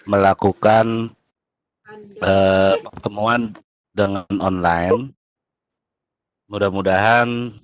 melakukan pertemuan dengan online. Mudah-mudahan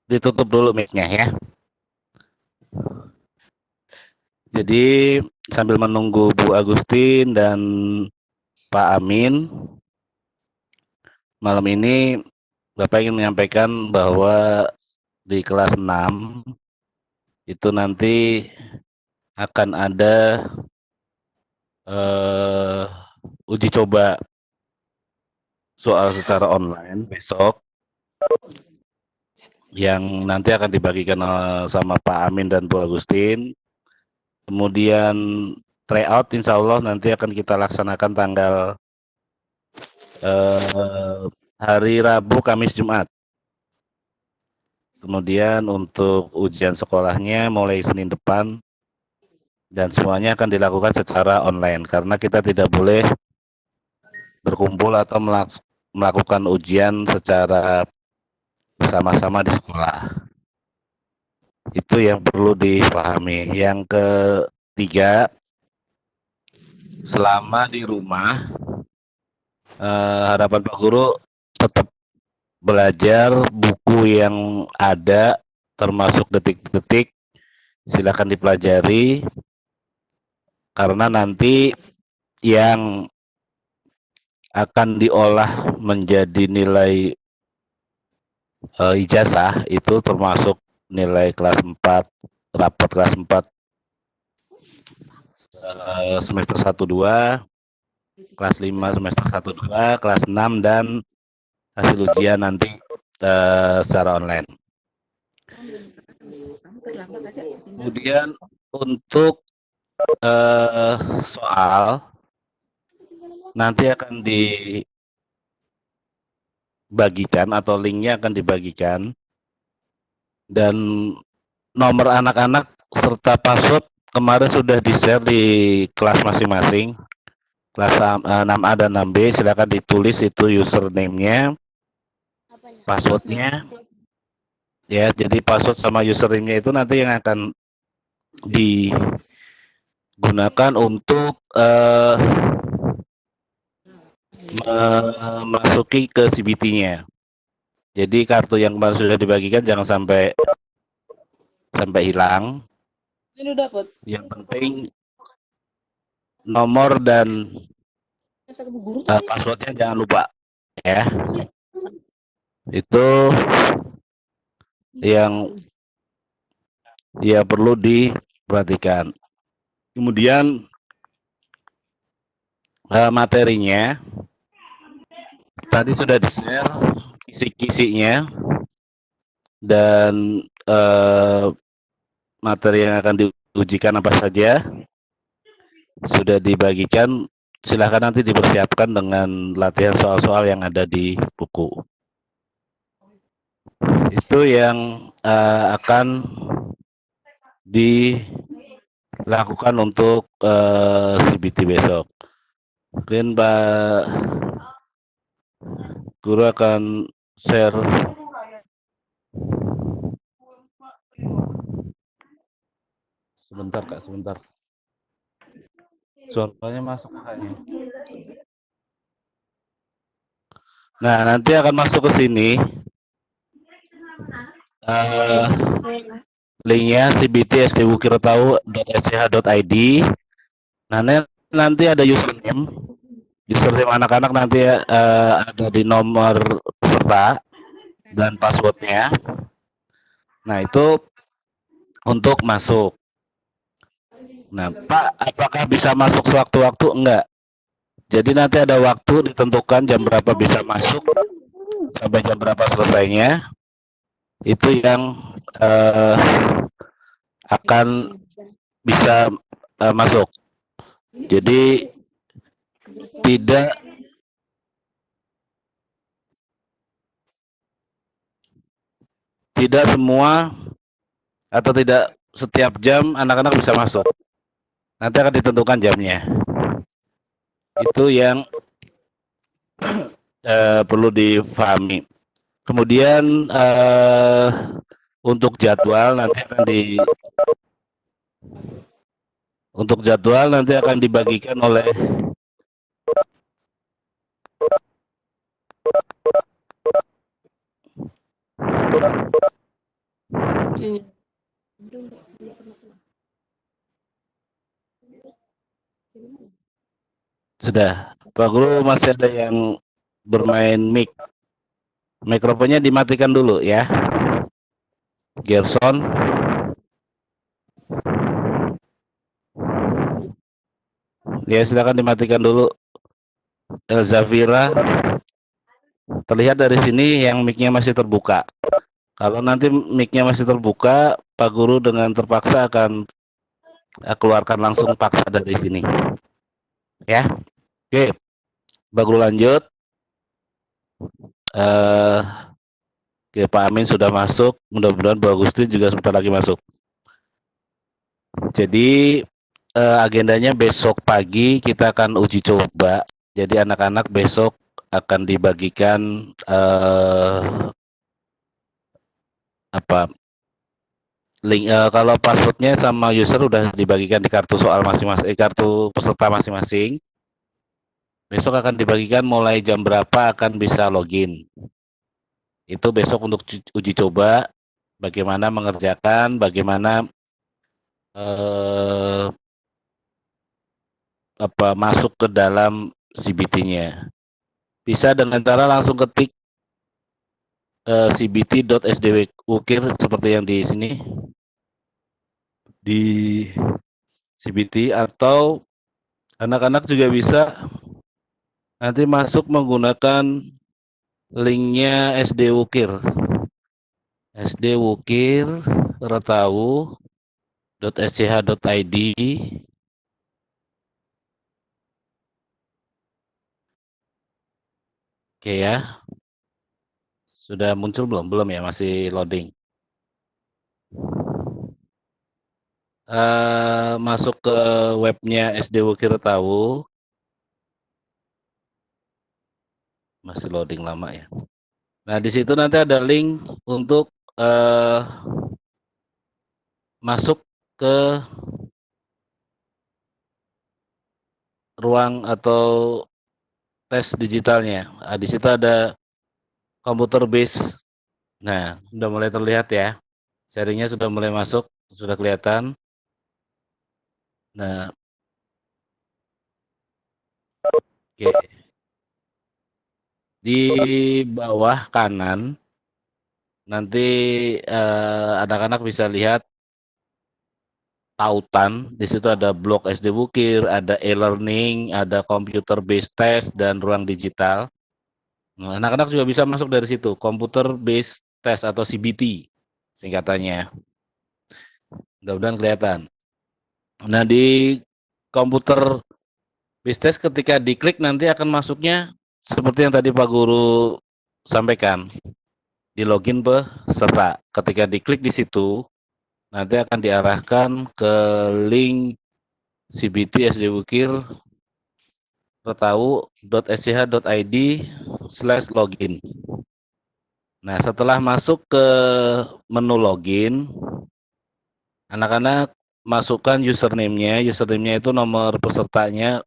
ditutup dulu mic-nya ya. Jadi sambil menunggu Bu Agustin dan Pak Amin, malam ini Bapak ingin menyampaikan bahwa di kelas 6 itu nanti akan ada uji coba soal secara online besok yang nanti akan dibagikan sama Pak Amin dan Bu Agustin. Kemudian tryout insya Allah nanti akan kita laksanakan tanggal hari Rabu, Kamis, Jumat. Kemudian untuk ujian sekolahnya mulai Senin depan dan semuanya akan dilakukan secara online karena kita tidak boleh berkumpul atau melakukan ujian secara bersama-sama di sekolah. Itu yang perlu dipahami. Yang ketiga, selama di rumah harapan Pak Guru tetap belajar buku yang ada termasuk detik-detik silakan dipelajari karena nanti yang akan diolah menjadi nilai ijazah itu termasuk nilai kelas 4 rapot kelas 4 semester 1-2, kelas 5 semester 1-2, kelas 6 dan hasil ujian nanti secara online. Kemudian untuk soal nanti akan dibagikan atau linknya akan dibagikan dan nomor anak-anak serta password kemarin sudah di-share di kelas masing-masing, kelas 6A dan 6B. Silakan ditulis itu username-nya, passwordnya ya. Jadi password sama username-nya itu nanti yang akan digunakan untuk memasuki ke CBT-nya. Jadi kartu yang kemarin sudah dibagikan jangan sampai hilang. Ini dapat. Yang penting nomor dan passwordnya jangan lupa ya. Itu yang perlu diperhatikan. Kemudian materinya tadi sudah di-share kisi-kisinya dan materi yang akan diujikan apa saja sudah dibagikan. Silahkan nanti dipersiapkan dengan latihan soal-soal yang ada di buku. Itu yang akan dilakukan untuk CBT besok. Mungkin Pak Guru akan share sebentar Kak, sebentar. Suaranya masuk kayaknya. Nah, nanti akan masuk ke sini. Linknya cbtstwukirotau.sch.id. Nah, nanti ada username anak-anak nanti ada di nomor peserta dan passwordnya. Nah, itu untuk masuk. Nah, Pak, apakah bisa masuk sewaktu-waktu? Enggak. Jadi nanti ada waktu ditentukan jam berapa bisa masuk sampai jam berapa selesainya. itu yang uh, akan bisa masuk. Jadi tidak tidak semua atau tidak setiap jam anak-anak bisa masuk. Nanti akan ditentukan jamnya. Itu yang perlu difahami. Kemudian untuk jadwal nanti akan dibagikan oleh sudah. Pak Guru masih ada yang bermain mic. Mikrofonnya dimatikan dulu ya. Gerson. Ya silakan dimatikan dulu. Elzavira. Terlihat dari sini yang mic-nya masih terbuka. Kalau nanti mic-nya masih terbuka, Pak Guru dengan terpaksa akan keluarkan langsung paksa dari sini. Ya. Oke. Pak Guru lanjut. Oke, Pak Amin sudah masuk. Mudah-mudahan Bu Agustin juga sebentar lagi masuk. Jadi agendanya besok pagi kita akan uji coba. Jadi anak-anak besok akan dibagikan link. Kalau passwordnya sama user udah dibagikan di kartu soal masing-masing, kartu peserta masing-masing. Besok akan dibagikan mulai jam berapa akan bisa login. Itu besok untuk uji coba bagaimana mengerjakan, bagaimana masuk ke dalam CBT-nya. Bisa dengan cara langsung ketik cbt.sdwukir seperti yang di sini di CBT, atau anak-anak juga bisa nanti masuk menggunakan linknya sdwukir retawu.sch.id. Oke ya, sudah muncul belum ya, masih loading. Masuk ke webnya sdwukir Retawu, masih loading lama ya. Nah di situ nanti ada link untuk masuk ke ruang atau tes digitalnya. Nah, di situ ada komputer base. Nah, sudah mulai terlihat ya. Sharingnya sudah mulai masuk, sudah kelihatan. Nah, oke. Di bawah kanan nanti anak-anak bisa lihat tautan. Di situ ada blok sdwukir, ada e-learning, ada computer based test, dan ruang digital. Nah, anak-anak juga bisa masuk dari situ, computer based test atau CBT singkatannya. Mudah-mudahan kelihatan. Nah, di computer based test ketika diklik nanti akan masuknya seperti yang tadi Pak Guru sampaikan, di login peserta. Ketika diklik di situ nanti akan diarahkan ke link CBT sdwukir retawu.sch.id/login. Nah, setelah masuk ke menu login, anak-anak masukkan username-nya. Username-nya itu nomor pesertanya.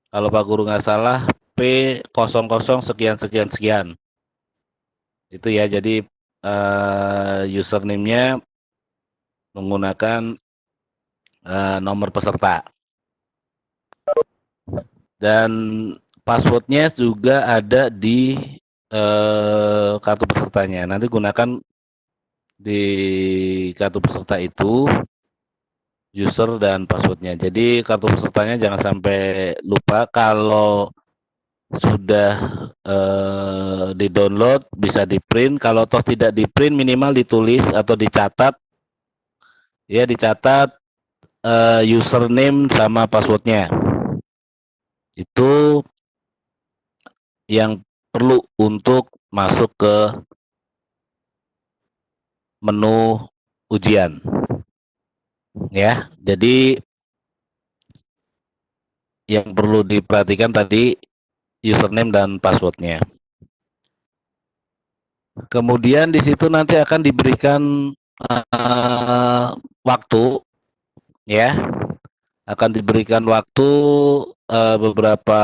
Kalau Pak Guru nggak salah, P00 sekian sekian sekian. Itu ya, jadi username-nya menggunakan nomor peserta. Dan passwordnya juga ada di kartu pesertanya. Nanti gunakan di kartu peserta itu user dan passwordnya. Jadi kartu pesertanya jangan sampai lupa. Kalau sudah di-download, bisa di-print. Kalau toh tidak di-print, minimal ditulis atau dicatat, ya dicatat username sama passwordnya. Itu yang perlu untuk masuk ke menu ujian, ya. Jadi yang perlu diperhatikan tadi username dan passwordnya. Kemudian di situ nanti akan diberikan waktu, ya, akan diberikan waktu beberapa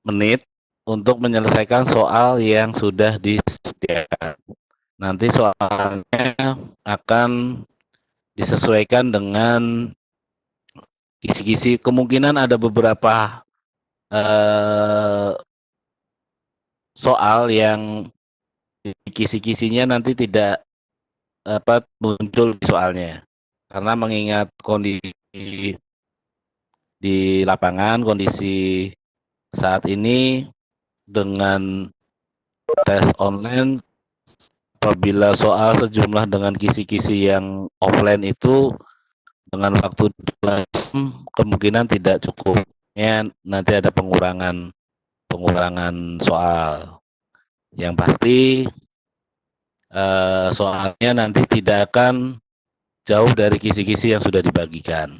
menit untuk menyelesaikan soal yang sudah disediakan. Nanti soalnya akan disesuaikan dengan kisi-kisi. Kemungkinan ada beberapa soal yang kisi-kisinya nanti tidak muncul di soalnya, karena mengingat kondisi di lapangan, kondisi saat ini dengan tes online, apabila soal sejumlah dengan kisi-kisi yang offline itu dengan waktu 2 jam kemungkinan tidak cukup, nanti ada pengurangan soal. Yang pasti soalnya nanti tidak akan jauh dari kisi-kisi yang sudah dibagikan.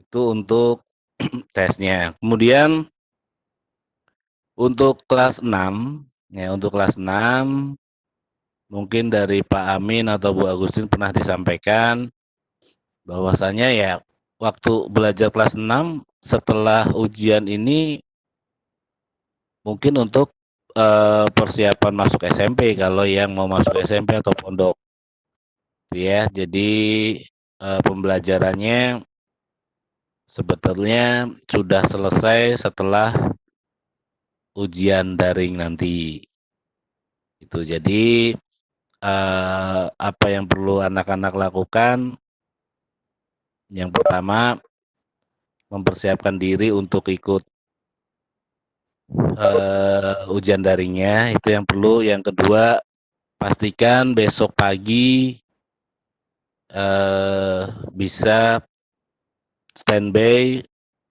Itu untuk tesnya. Kemudian untuk kelas 6, ya, untuk kelas 6 mungkin dari Pak Amin atau Bu Agustin pernah disampaikan bahwasanya ya waktu belajar kelas 6 setelah ujian ini mungkin untuk persiapan masuk SMP kalau yang mau masuk SMP atau pondok, ya. Jadi pembelajarannya sebetulnya sudah selesai setelah ujian daring nanti. Itu jadi apa yang perlu anak-anak lakukan? Yang pertama, mempersiapkan diri untuk ikut ujian daringnya, itu yang perlu. Yang kedua, pastikan besok pagi bisa standby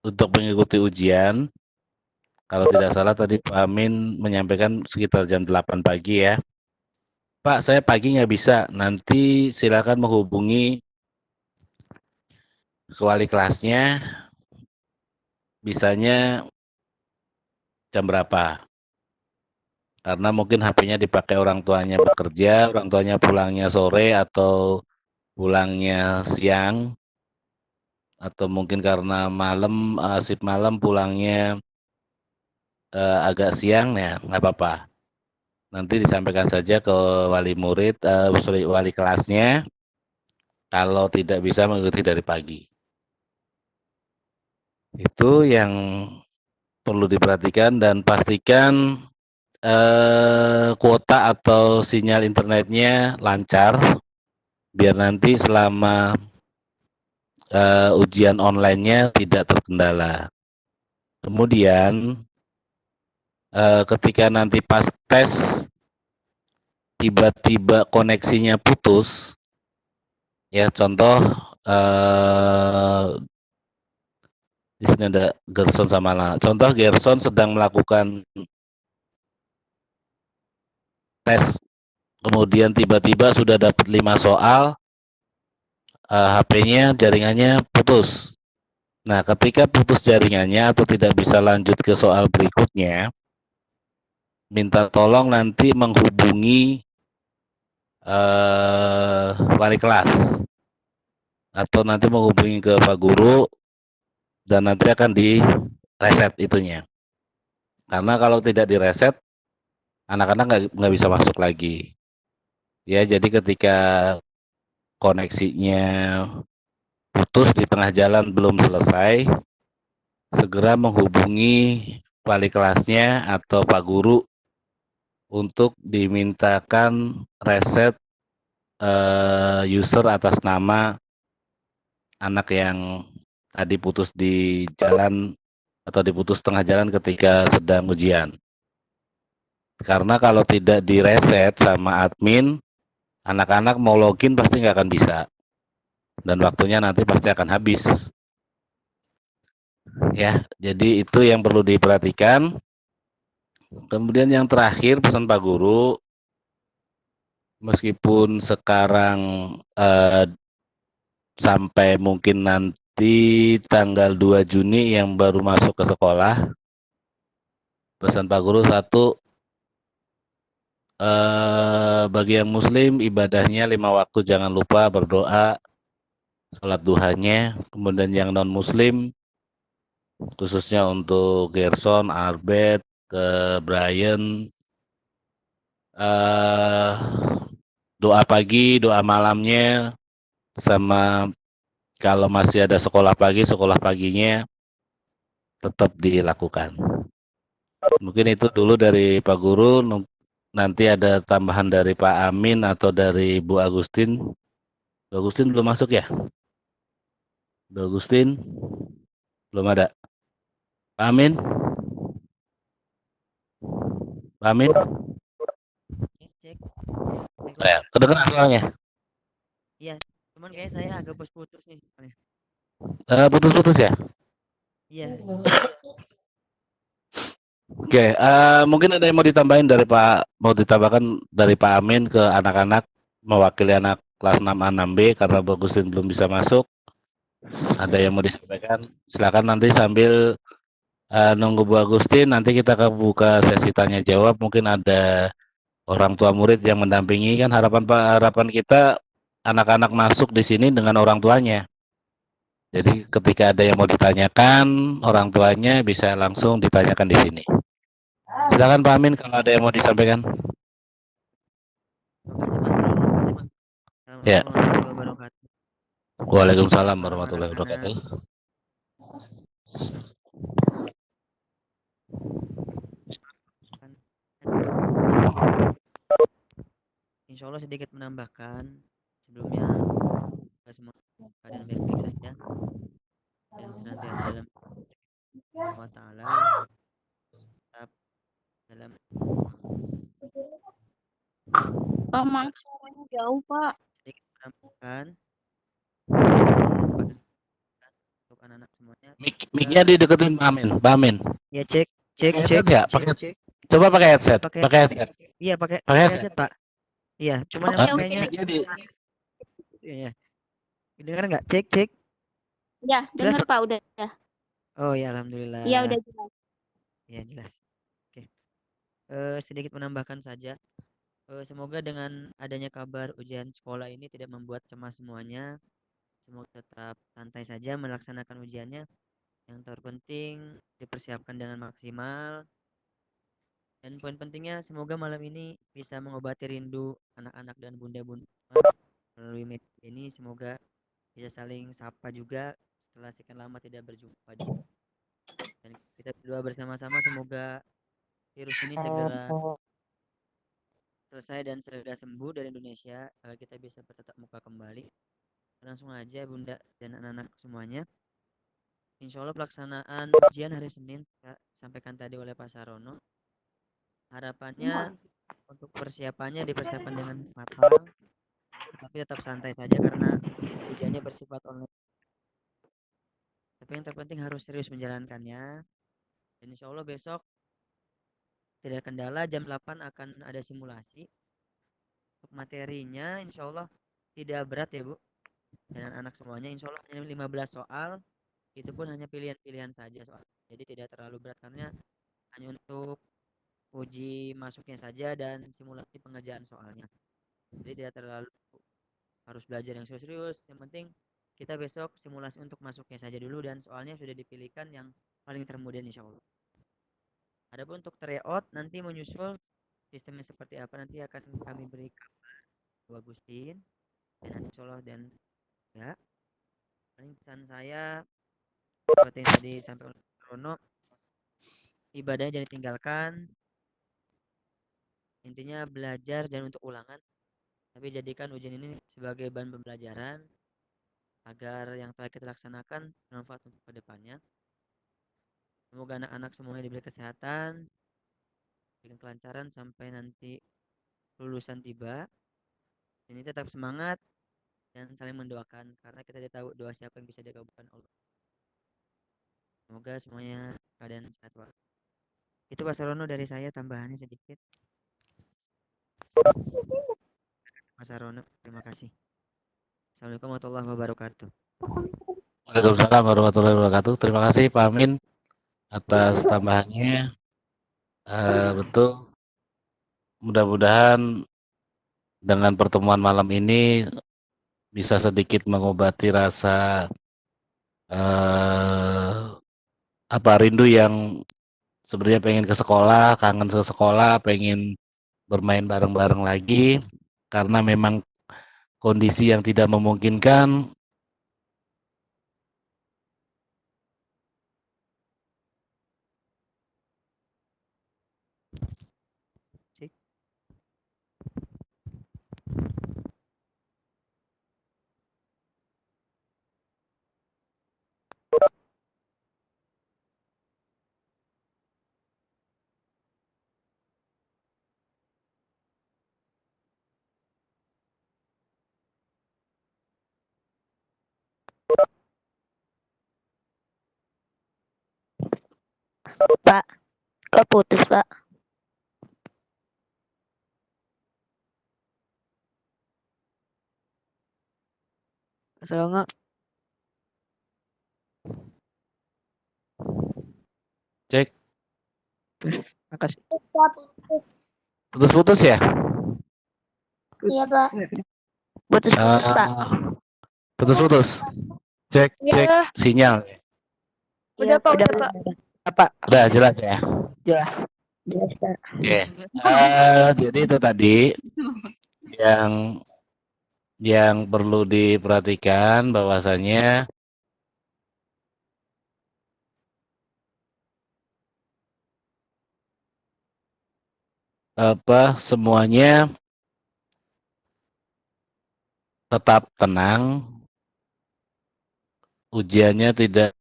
untuk mengikuti ujian. Kalau tidak salah tadi Pak Amin menyampaikan sekitar jam 8 pagi, ya. Pak, saya pagi nggak bisa, nanti silakan menghubungi ke wali kelasnya, bisanya jam berapa. Karena mungkin HP-nya dipakai orang tuanya bekerja, orang tuanya pulangnya sore atau pulangnya siang, atau mungkin karena malam, shift malam pulangnya agak siang, ya nggak apa-apa. Nanti disampaikan saja ke wali murid, wali kelasnya, kalau tidak bisa mengikuti dari pagi. Itu yang perlu diperhatikan, dan pastikan kuota atau sinyal internetnya lancar, biar nanti selama ujian online-nya tidak terkendala. Kemudian ketika nanti pas tes tiba-tiba koneksinya putus, ya, contoh di sini ada Gerson sama Lana. Contoh Gerson sedang melakukan tes, kemudian tiba-tiba sudah dapat 5 soal, HP-nya jaringannya putus. Nah, ketika putus jaringannya atau tidak bisa lanjut ke soal berikutnya, minta tolong nanti menghubungi wali kelas atau nanti menghubungi ke Pak Guru, dan nanti akan di reset itunya. Karena kalau tidak di reset, anak-anak nggak bisa masuk lagi. Ya, jadi ketika koneksinya putus di tengah jalan belum selesai, segera menghubungi wali kelasnya atau Pak Guru untuk dimintakan reset user atas nama anak yang tadi putus di jalan atau diputus tengah jalan ketika sedang ujian. Karena kalau tidak direset sama admin, anak-anak mau login pasti nggak akan bisa. Dan waktunya nanti pasti akan habis. Ya, jadi itu yang perlu diperhatikan. Kemudian yang terakhir pesan Pak Guru, meskipun sekarang sampai mungkin nanti tanggal 2 Juni yang baru masuk ke sekolah, pesan Pak Guru satu, bagi yang muslim ibadahnya 5 waktu jangan lupa berdoa, sholat duhanya. Kemudian yang non muslim khususnya untuk Gerson, Arbet, ke Brian, eh doa pagi, doa malamnya, sama kalau masih ada sekolah pagi, sekolah paginya tetap dilakukan. Mungkin itu dulu dari Pak Guru. Nanti ada tambahan dari Pak Amin atau dari Bu Agustin. Bu Agustin belum masuk ya? Bu Agustin belum ada. Pak Amin? Pak Amin? Cek. Ya, kedengeran soalnya. Iya, cuman kayak saya agak putus nih soalnya. Putus-putus ya? Iya. Oke, mungkin ada yang mau ditambahin dari mau ditambahkan dari Pak Amin ke anak-anak mewakili anak kelas 6A 6B karena Bu Agustin belum bisa masuk. Ada yang mau disampaikan? Silakan nanti sambil nunggu Bu Agustin, nanti kita akan buka sesi tanya jawab. Mungkin ada orang tua murid yang mendampingi, kan harapan kita anak-anak masuk di sini dengan orang tuanya. Jadi ketika ada yang mau ditanyakan, orang tuanya bisa langsung ditanyakan di sini. Silakan Pak Amin kalau ada yang mau disampaikan. Terima kasih Mas Rono. Ya. Assalamualaikum warahmatullahi wabarakatuh. Waalaikumsalam Malam warahmatullahi anak-anak. wabarakatuh. Di sini insya Allah sedikit menambahkan. Sebelumnya kita semua keadaan baik-baik saja dan senantiasa dalam wa ta'ala, tetap dalam Pak, maaf suaranya jauh, Pak. sedikit menambahkan pada untuk anak-anak semuanya. Mic-nya dideketin Pak Amin. Pak Amin. Ya cek cek Pakai cek headset ya? cek. Coba pakai headset. Pakai Pakai headset. iya pakai Pakai pakai headset. headset Pak. Iya, cuman Oke, emang oke. kayaknya Mic-nya di iya. Dengar nggak? Cek cek. Ya, Jelas dengar Pak? Pak, udah. Oh ya, Iya, alhamdulillah. udah jelas. Ya jelas. Oke. Sedikit menambahkan saja. Semoga dengan adanya kabar ujian sekolah ini tidak membuat cemas semuanya. Semoga tetap santai saja melaksanakan ujiannya. Yang terpenting dipersiapkan dengan maksimal. Dan poin pentingnya semoga malam ini bisa mengobati rindu anak-anak dan bunda-bunda melalui media ini. Semoga bisa saling sapa juga setelah sekian lama tidak berjumpa juga. Dan kita berdoa bersama-sama semoga virus ini segera selesai dan segera sembuh dari Indonesia agar kita bisa bertatap muka kembali. Langsung aja Bunda dan anak-anak semuanya. Insya Allah pelaksanaan ujian hari Senin sampaikan tadi oleh Pak Sarono. Harapannya untuk persiapannya dipersiapkan dengan matang, tapi tetap santai saja karena ujiannya bersifat online. Tapi yang terpenting harus serius menjalankannya. Dan insya Allah besok tidak kendala jam 8 akan ada simulasi. Untuk materinya insya Allah tidak berat ya Bu. Dan anak semuanya insya Allah hanya 15 soal. Itu pun hanya pilihan-pilihan saja soal. Jadi tidak terlalu berat karena hanya untuk uji masuknya saja dan simulasi pengerjaan soalnya. Jadi tidak terlalu harus belajar yang serius. Yang penting kita besok simulasi untuk masuknya saja dulu dan soalnya sudah dipilihkan yang paling termudah insya Allah. Adapun untuk tryout nanti menyusul sistemnya seperti apa nanti akan kami beri kabar Bu Agustin dan insya Allah dan ya paling pesan saya seperti yang tadi sampai oleh Rono, ibadahnya jangan ditinggalkan, intinya belajar dan untuk ulangan, tapi jadikan ujian ini sebagai bahan pembelajaran agar yang telah kita laksanakan bermanfaat untuk kedepannya. Semoga anak-anak semuanya diberi kesehatan, diberi kelancaran sampai nanti lulusan tiba. Ini tetap semangat dan saling mendoakan karena kita tidak tahu doa siapa yang bisa dikabulkan Allah. Semoga semuanya keadaan sehat walafiat. Itu Pak Sarono dari saya, tambahannya sedikit. Mas Sarono, terima kasih. Assalamualaikum warahmatullahi wabarakatuh. Waalaikumsalam warahmatullahi wabarakatuh. Terima kasih Pak Amin atas tambahannya. Betul. Mudah-mudahan dengan pertemuan malam ini bisa sedikit mengobati rasa rindu yang sebenarnya pengen ke sekolah, kangen ke sekolah, pengen bermain bareng-bareng lagi karena memang kondisi yang tidak memungkinkan. Cik. Pak, kok putus, Pak? Sarono. Cek, Makasih. putus-putus ya? Iya, Pak. Putus-putus, Pak. Putus-putus. Cek, cek sinyal. Udah, Pak. Udah, Pak. Apa? Udah jelas ya? Jelas. Jelas, Pak. Oke. Jadi itu tadi yang perlu diperhatikan bahwasanya semuanya tetap tenang, ujiannya tidak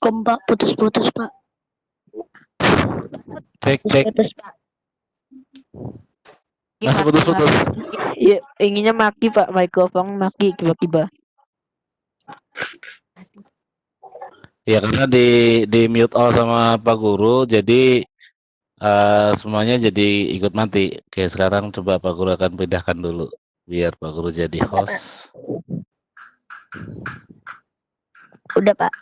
Kom, Pak. Putus-putus, Pak. cek cek Putus, Pak. masih putus-putus. Iya, inginnya maki Pak, mikrofon maki tiba-tiba. Ya karena di mute all sama Pak Guru, jadi semuanya jadi ikut mati. Oke, sekarang coba Pak Guru akan pindahkan dulu biar Pak Guru jadi host. Udah, Pak.